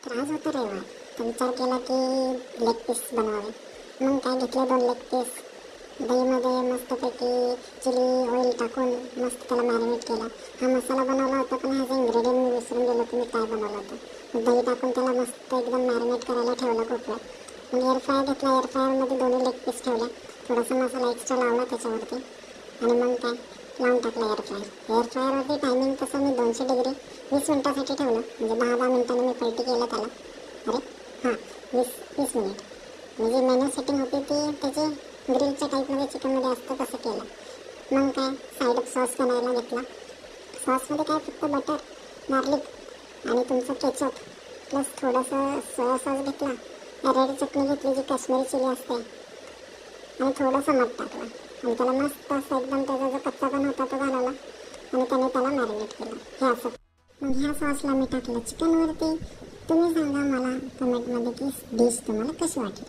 तर आज होतं रविवार, तर विचार केला की लेग पीस बनवावे. मग काय घेतले 2 लेग पीस. दहीमध्ये मस्तपैकी चिली ऑइल टाकून मस्त त्याला मॅरिनेट केला. हा मसाला बनवला होता, पण ह्याचा इन्ग्रेडियंट मी विसरून गेलो की मी काय बनवलं होतं. मग दही टाकून त्याला मस्त एकदम मॅरिनेट करायला ठेवलं कोपऱ्यात. मग एअर फ्रायर घेतला. एअर फ्रायरमध्ये दोन्ही लेग पीस ठेवले. थोडासा मसाला एक्स्ट्रा लावला त्याच्यावरती आणि मग काय लावून टाकलं एअर फ्रायर. एअर फ्रायरवरती टायमिंग तसं मी 200 डिग्री 20 मिनिटासाठी ठेवलं. म्हणजे 10-10 मिनिटांनी मी पलटी केलं त्याला. अरे हां, 20 मिनिट. म्हणजे मेनू सेटिंग होती ती त्याची ग्रिलच्या टाईपमध्ये चिकनमध्ये असतं तसं केलं. मग काय साईड सॉस बनायला घेतला. सॉसमध्ये काय फक्त बटर, गार्लिक आणि तुमचं केचप प्लस थोडंसं सोया सॉस घेतला. रेड चटणी घेतली जी काश्मीरी चिली असते आणि थोडंसं मीठ टाकलं आणि त्याला मस्त असं एकदम त्याचा जो कच्चापणा होता तो घालवला आणि त्याला मॅरिनेट केलं. हे असं. मग ह्या सॉसला मी टाकलं चिकनवरती. तुम्ही सांगा मला कमेंटमध्ये की डिश तुम्हाला कशी वाटली.